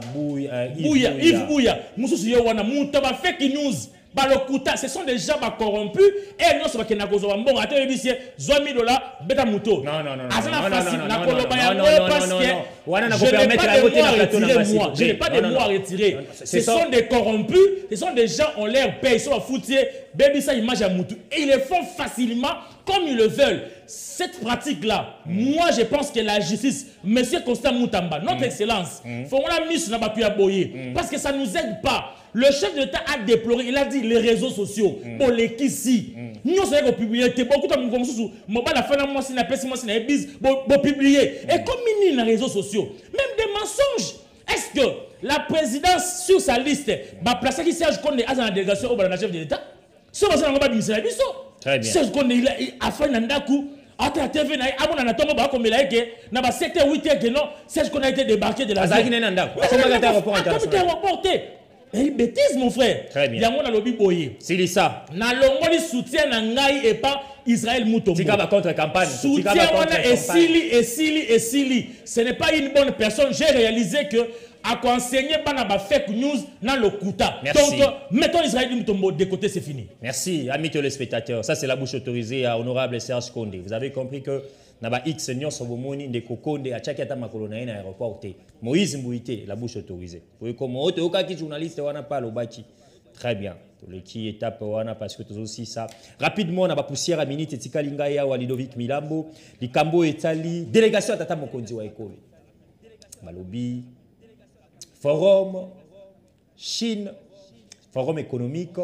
Yves Bouya. Mususu yo wana muta ba fake news. Balokuta, ce sont des gens corrompus et nous sommes qui n'a causé un bon attends il dit $20 beta muto. Non. Je n'ai pas de mots à retirer. Ce sont des corrompus, ce sont des gens on leur paye, ils sont foutiers, baby ça image à mutu et ils le font facilement comme ils le veulent. Cette pratique-là, moi je pense que la justice, Monsieur Constant Moutamba, notre excellence, faut qu'on la mise sur la boyer parce que ça ne nous aide pas. Le chef de l'État a déploré, il a dit les réseaux sociaux, pour les kissi. Nous savons qu'on publie, beaucoup de gens qui ont la fin de moi, si n'a pas si moi, si n'a pas publier. Et comme il y a les réseaux sociaux, même des mensonges. Est-ce que la présidence sur sa liste va placer qui Serge Konde à la délégation au chef de l'État? Ce que c'est ministère de très bien. Serge Konde a fait un ndaku. Après la TV, on a tombé comme il a été, on a 7 h 8 h que non, Serge Konde a été débarqué de la zone. C'est une bêtise, mon frère. Très bien. Il y a mon lobby boyé. C'est ça. Na longoli soutien na ngai et pas Israël Mutombo. Tika ba contre campagne. Soutien et Sili. Ce n'est pas une bonne personne. J'ai réalisé que à quoi enseigner pas fake news dans le Kouta. Merci. Donc mettons Israël Mutombo de côté, c'est fini. Merci, amis téléspectateurs. Ça c'est la bouche autorisée à honorable Serge Konde. Vous avez compris que Naba X nyonso bomoni ndeko Konde achaki ata makolo na ina aéroport te. Moïse Mbouité la bouche autorisée. Vous voyez comment auto ki journaliste wana pas lobaki. Très bien. Le qui étape wana parce que tous aussi ça. Rapidement na ba poussière à minute tikalinga ya wa Ludovic Milambo, likambo etali délégation à tata mokonzi wa ekolo. Malobi forum Chine, forum économique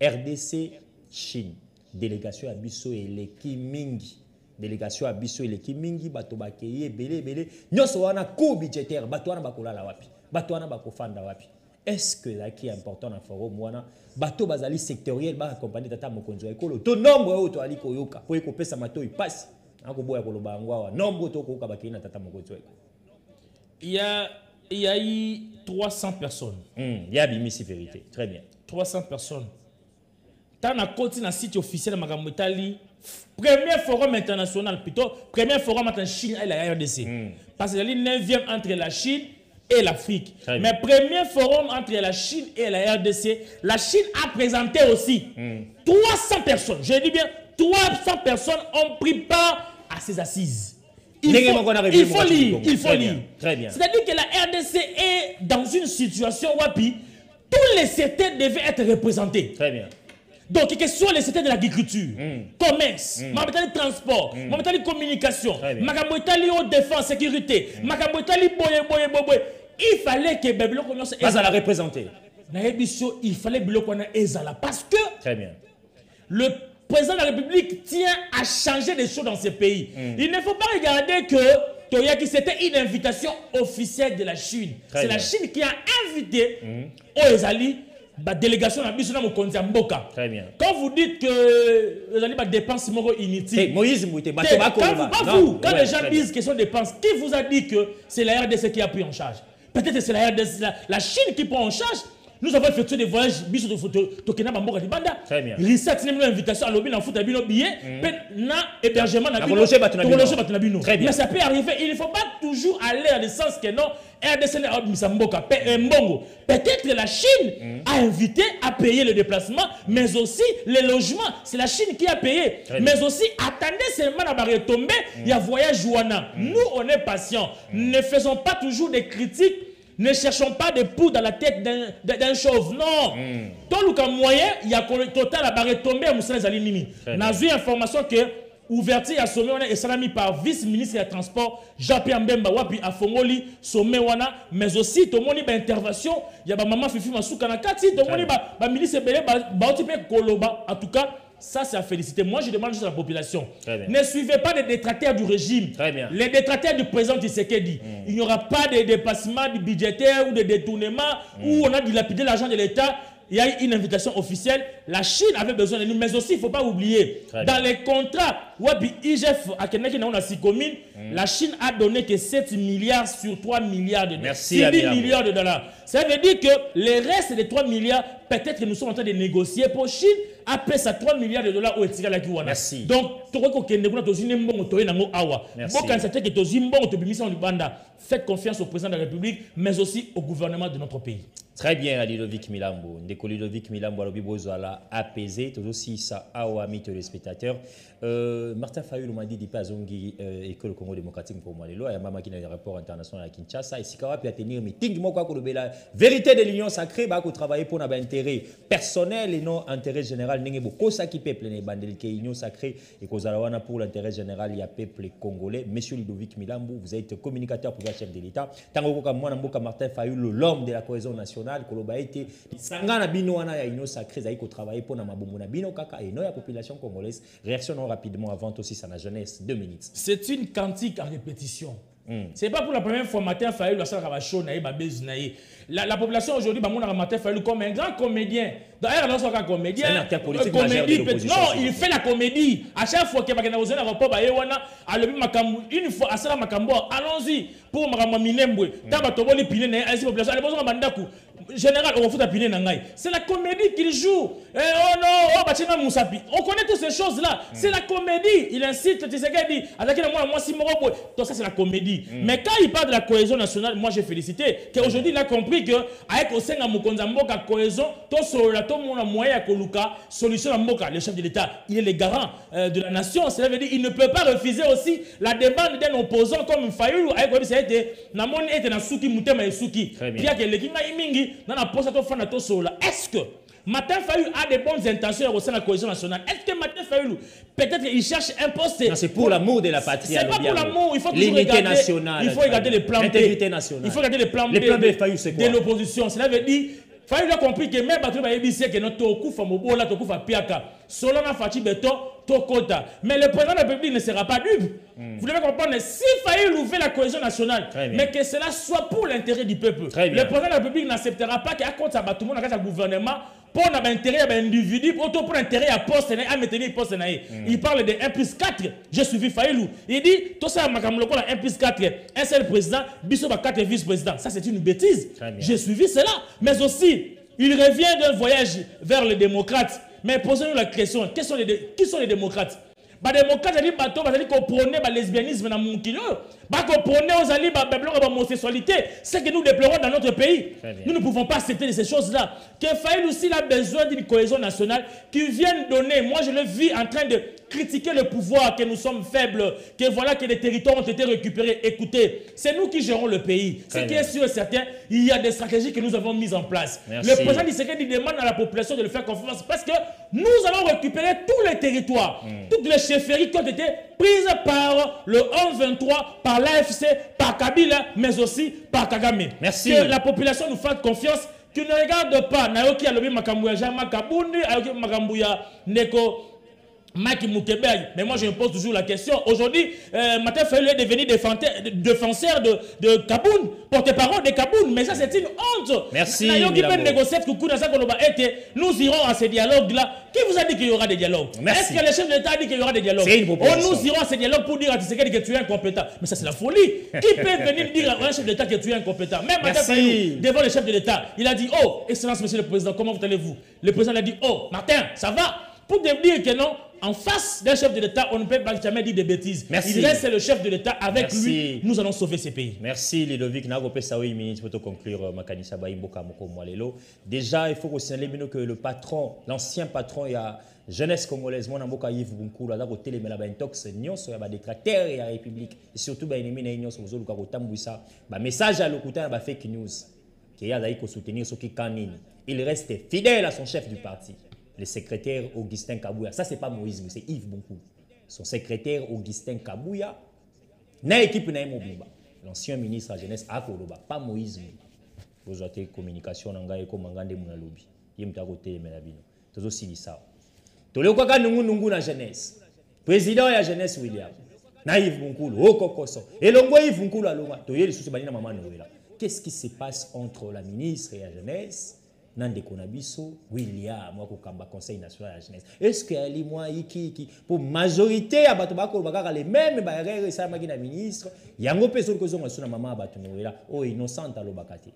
RDC Chine. Délégation à biso eleki mingi. Délégation à biso eleki mingi bato bakeye belé nyonso wana coût budgétaire bato wana bakolala wapi bato wana bakofanda wapi. Est-ce que là qui est important dans forum wana bato bazali sectoriel ba accompagner tata mokonzi wa ekolo to nombre oto ali koyoka po ekopesa mato ipasi ako boya koloba ngwa nombre to koyoka bakina tata mokonzi wa ekolo. Il y a eu 300 personnes. Il y a bimisi vérité. Très bien. 300 personnes. Tant na côté na site officiel Makambo Itali. Premier forum international, plutôt, premier forum entre Chine et la RDC. Parce que c'est le 9e entre la Chine et l'Afrique. Mais premier forum entre la Chine et la RDC, la Chine a présenté aussi 300 personnes. Je dis bien 300 personnes ont pris part à ces assises. Il faut lire. Très bien. C'est-à-dire que la RDC est dans une situation où tous les secteurs devaient être représentés. Très bien. Donc, quels sont les secteurs de l'agriculture, commerce, transport, communication, défense, sécurité, il fallait que Babylone commence à la représenter. Il fallait que parce que très bien. Le président de la République tient à changer des choses dans ce pays. Il ne faut pas regarder que Toyaki, c'était une invitation officielle de la Chine. C'est la Chine qui a invité Oezali, la délégation de la Mokonzi Mboka. Très bien. Quand vous dites que les dépenses sont inutiles, Moïse quand les gens disent que ce sont des dépenses, qui vous a dit que c'est la RDC qui a pris en charge? Peut-être que c'est la Chine qui prend en charge. Nous avons effectué des voyages, très bien. Reset, c'est une invitation à l'objet dans foot à billet, hébergement très bien. Mais ça peut arriver, il ne faut pas toujours aller à le sens que non, RDC peut-être que la Chine a invité à payer le déplacement, mais aussi les logements. C'est la Chine qui a payé. Mais aussi, attendez seulement à retomber, il y a voyage Jouana. Nous, on est patients. Ne faisons pas toujours des critiques. Ne cherchons pas des poux dans la tête d'un chauve. Non. Tant le moyen, il y a total à barrer tomber à Moussa Zalimini. On a vu information que ouverture à sommet et salami par vice-ministre des Transports Jean-Pierre Mbemba Wapi à Fongoli sommet wana, mais aussi tout le monde a intervention. Il y a maman Fifi Masuka na kati, tout le monde a ministre belé ba koloba. En tout cas, ça, c'est à féliciter. Moi, je demande juste à la population. Ne suivez pas les détracteurs du régime. Les détracteurs du président Tshisekedi. Il n'y aura pas de dépassement budgétaire ou de détournement où on a dilapidé l'argent de l'État. Il y a une invitation officielle. La Chine avait besoin de nous, mais aussi, il ne faut pas oublier, dans les contrats, IGF, la Chine a donné que 7 milliards sur 3 milliards de dollars. 6 milliards de dollars. Ça veut dire que les restes des 3 milliards, peut-être que nous sommes en train de négocier pour Chine, après ça 3 milliards de dollars au Etika Kiwana. Merci. Donc, faites confiance au président de la République, mais aussi au gouvernement de notre pays. Très bien, à Ludovic Milambo. Ndeko Ludovic Milambo, alobi bozala apaisé, tout aussi ça a ami les spectateurs. Martin Fayulu m'a dit depuis Azongi école Congo démocratique pour moi. Il y a maman qui a un rapport international à Kinshasa. Et si Kawa peut tenir meeting, moi quoi la vérité de l'union sacrée, bah qu'on travaille pour un intérêt personnel et non intérêt général. N'engé beaucoup ça qui peuple les bandel qui union sacrée et qu'aux pour l'intérêt général il y a peuple congolais. Monsieur Ludovic Milambo, vous êtes communicateur pour le chef de l'État. Tango comme moi Namboka Martin Fayulu, l'homme de la cohésion nationale, Koloba été sangana bino wana ya union sacrée zaïko travailler pour na mabombo na bino kaka et non la population congolaise. Réaction rapidement avant aussi ça la jeunesse 2 minutes. C'est une cantique en répétition. C'est pas pour la première fois Martin Fayulu la population aujourd'hui Martin Fayulu comme un grand comédien. D'ailleurs dans son cas comédien. C'est un acteur politique majeur de l'opposition. Non, il fait la comédie. À chaque fois que bakena ozena rapport ba yewana alobi makambu une fois asala makambo allons-y pour makambo minembwe. Taba toboli pine na asi population ale besoin bandaku. Général, on va foutre à piner nangai. C'est la comédie qu'il joue. Oh non, oh Bachina Moussapi. On connaît toutes ces choses-là. C'est la comédie. Il incite Tshisekedi. Attaquer moi si Morobo. Tout ça c'est la comédie. Mais quand il parle de la cohésion nationale, moi j'ai félicité. Qu'aujourd'hui il a compris que avec Osenga Mokonza Mboka cohésion, tout sur tout mon moyen à Koluka, solution à Mboka, le chef de l'État, il est le garant de la nation. Cela veut dire qu'il ne peut pas refuser aussi la demande d'un opposant comme Fayulu. Avec Obi Saïté, Namon était dans Souki Moutema et Souki. Pierre Kelekinga Imingi. Est-ce que Martin Fayulu a des bonnes intentions au sein de la cohésion nationale? Est-ce que Martin Fayulu, peut-être qu'il cherche un poste? C'est pour l'amour de la patrie. C'est pas pour l'amour, il faut toujours l'unité nationale. Il faut regarder les plans B. L'intégrité nationale. Il faut regarder les plans B de l'opposition. Cela veut dire Fayulu a compris que même Batou Bayebisi que notre Tokufa Mobola, Tokufa Piaka, Solana Fati Beto, Tokota. Mais le président de la République ne sera pas dupe. Vous devez comprendre, si Fayulu fait la cohésion nationale, mais que cela soit pour l'intérêt du peuple, le président de la République n'acceptera pas qu'à compte ça tout le monde dans le gouvernement pour l'intérêt à l'individu, pour l'intérêt à poste, à maintenir poste. Il parle de 1+4. J'ai suivi Fayulu. Il dit, tout ça, 1+4, un seul président, Bissot 4 vice-présidents. Ça, c'est une bêtise. J'ai suivi cela. Mais aussi, il revient d'un voyage vers les démocrates. Mais posez-nous la question, qui sont les démocrates? Les démocrates, ils comprennent le lesbianisme dans mon kilo. Ils comprennent l'homosexualité. C'est que nous déplorons dans notre pays. Nous ne pouvons pas accepter ces choses-là. Que Fayulu aussi a besoin d'une cohésion nationale qui vienne donner. Moi, je le vis en train de critiquer le pouvoir, que nous sommes faibles, que voilà que les territoires ont été récupérés. Écoutez, c'est nous qui gérons le pays. Ce qui est sûr et certain, il y a des stratégies que nous avons mises en place. Le président Tshisekedi demande à la population de le faire confiance parce que nous allons récupérer tous les territoires, toutes les chefferies qui ont été prises par le 11-23, par l'AFC, par Kabila, mais aussi par Kagame. Merci. Que la population nous fasse confiance, qu'ils ne regardent pas Naoki Alobi Makambouya Jama Kabundi, Ayoki Makambouya Neko Maki Moukebe, mais moi je me pose toujours la question. Aujourd'hui, Martin Fayulu est devenu défenseur de Kaboun, porte-parole de Kaboun, mais ça c'est une honte. Merci. Nous irons à ces dialogues-là. Qui vous a dit qu'il y aura des dialogues? Est-ce que le chef de l'État a dit qu'il y aura des dialogues? Nous irons à ces dialogues pour dire à Tshisekedi que tu es incompétent. Mais ça c'est la folie. Qui peut venir dire à un chef de l'État que tu es incompétent? Même Martin Fayulu, devant le chef de l'État, il a dit, oh, Excellence, Monsieur le Président, comment allez-vous? Le président a dit, oh, Martin, ça va? Pour te dire que non, en face d'un chef de l'État, on ne peut pas jamais dire des bêtises. Merci. Il reste le chef de l'État. Avec lui, nous allons sauver ces pays. Merci Ludovic. Pour conclure, déjà, il faut aussi signaler que le patron, l'ancien patron, il y a jeunesse congolaise, mon amboka Yves Bunkulu, là, côté les Melabantox, Nyon, il y a des détracteurs et la République. Et surtout, il y a des ennemis, sur le message à l'Okuta, il y a fake news. Qui y a d'ailleurs soutenir ceux qui canine. Il reste fidèle à son chef du parti. Le secrétaire Augustin Kabouya. Ça, ce n'est pas Moïse, c'est Yves Bonkou. Son secrétaire Augustin Kabouya, na équipe na Mobimba. L'ancien ministre de la jeunesse a Koloba, pas Moïse. Vous avez communication dans le Mangande Mounalobi. Il y a un côté de Melabino. Tout aussi dit ça. Tout le monde nungu na jeunesse. Président de la jeunesse William. Na Yves Bonkou, Okokoso. Et l'ongo Yves Bonkou la longa. Toye le souci banina maman Noël. Qu'est-ce qui se passe entre la ministre et la jeunesse? Nande Konabiso, William, moi, Kamba Conseil national de la jeunesse. Est-ce qu'il y a les moyens qui, pour majorité, à Batobako, les mêmes barrières, et ça, la ministre, il y a un peu de choses qui sont maman à Batounoula, oh, innocente à l'Obakati.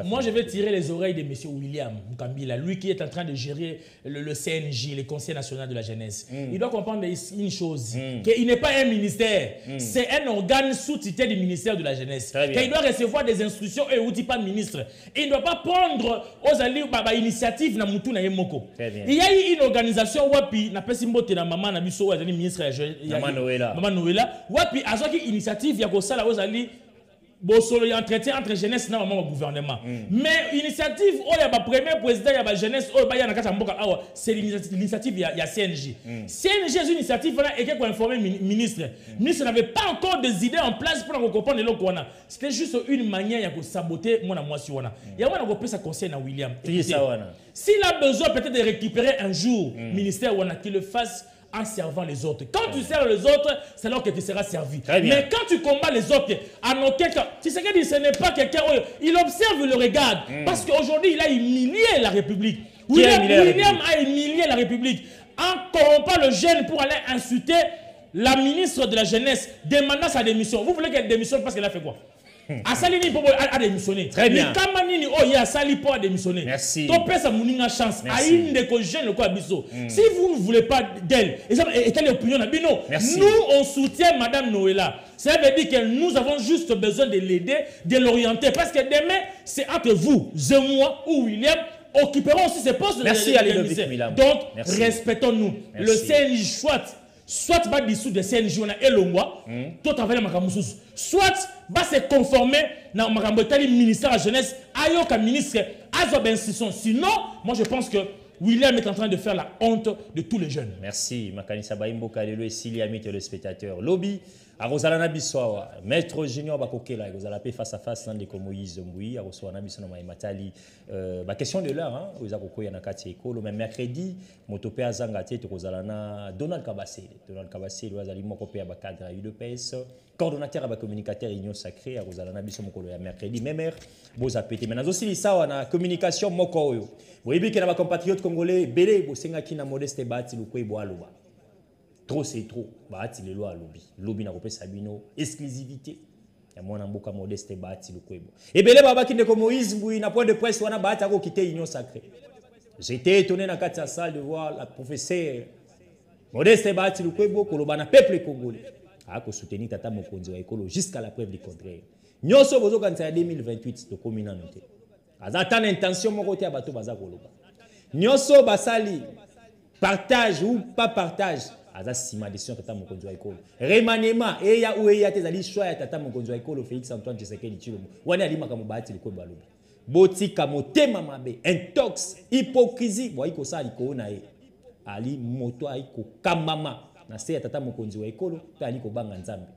Moi, je vais tirer les oreilles de M. William Mukambila, lui qui est en train de gérer le CNJ, le Conseil national de la jeunesse. Il doit comprendre une chose, qu'il n'est pas un ministère, c'est un organe sous-titré du ministère de la jeunesse. Il doit recevoir des instructions et ne dit pas ministre. Il ne doit pas prendre aux alliés initiative na mutu na yemoko. Il y a eu une organisation wapi na pesimbote na maman na biso azali ministre Maman Noëlla wapi azaki initiative ya kosala aux alliés. Bon, il y a un entretien entre jeunesse et le gouvernement. Mais l'initiative, il y a le premier président, il y a la jeunesse, c'est l'initiative, il y a CNJ. CNJ est une initiative qui a informé le ministre. Le ministre n'avait pas encore des idées en place pour comprendre le qu'on a. C'était juste une manière de saboter mon amour. Il y a un sa conseil à William. S'il a besoin peut-être de récupérer un jour le ministère, qu'il le fasse en servant les autres. Quand tu sers les autres, c'est là que tu seras servi. Mais quand tu combats les autres, en aucun cas, tu sais que ce n'est pas quelqu'un, il observe le regard. Parce qu'aujourd'hui, il a humilié la République. William a humilié la République en corrompant le jeune pour aller insulter la ministre de la Jeunesse, demandant sa démission. Vous voulez qu'elle démissionne parce qu'elle a fait quoi? Asalini a démissionné. Très bien. Kamanini oh ya sali pour démissionner. Merci. Ton père ça moninga chance. Aïe de ko jeune le quoi biso. Si vous ne voulez pas d'elle, et telle opinion na bino. Nous on soutient Madame Noëlla. Ça veut dire que nous avons juste besoin de l'aider, de l'orienter parce que demain c'est entre vous, moi ou William occuperont aussi ces postes. Merci à Milam. Donc respectons-nous. Le CNJ soit va dissoudre le CNJ on a elongwa, tout travailler makamususu. Soit va se conformer dans le ministère de la jeunesse, ayoka ministre, azob institution. Sinon, moi je pense que William est en train de faire la honte de tous les jeunes. Merci. Makanisa Baimbo Kalelo et Siliami, le spectateur. Lobby, à Rosalana Bissoa, Maître Junior Bakokela, Rosala face à face dans les Moïse Mboui, à Rosalana Bissoa Matali. Question de l'heure, hein, aux Akoko Yanakati Ekolo, mais mercredi, Motopé Azangate, Rosalana, Donald Kabassé, Rosalie Mokopé Abakadra, UDPS, coordonnateur avec communicateur Union Sacrée, à Rosalana Bissoa Mokolo, mercredi, même heure, beaux appétits. Maintenant aussi, ça, on a communication Mokoyo. Vous voyez qu'il y a des compatriotes congolais, Bélé, Bosenga, na modeste bati, Lukwe, Boaloba. Trop, c'est trop. Bati, les lois, lobby. Lobby n'a pas Sabino, exclusivité. Il y a mon amboka modeste bati, Lukwe. Et Bélé, Baba, qui n'est comme Moïse, il n'a point de presse, on a bati, à quitter l'Union Sacrée. J'étais étonné dans la salle de voir la professeure modeste bati, Lukwe, Koloba, na peuple congolais. A soutenir Tata Mokonzi Ekolo jusqu'à la preuve du contraire. Nous sommes en 2028, de communauté. Azatan intention mon côté à bateau baza koloba. Nyoso basali partage ou pas partage. Aza sima décision tata mokonzo ekolo. Remaniement eya ou eya tezali choix ya tata mokonzo ekolo Félix Antoine Tshisekedi Tshilombo. Wani alima ka mobati liko balobi. Botika motema mabe, intox, hypocrisie, boy ko sa liko na e. Ali moto ai ko kamama na se tata mokonzo ekolo pe ali ko banga nzambe.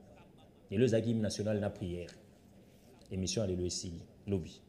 Et le zaki national na prière. Émission à l'Eloïsili. Lobby.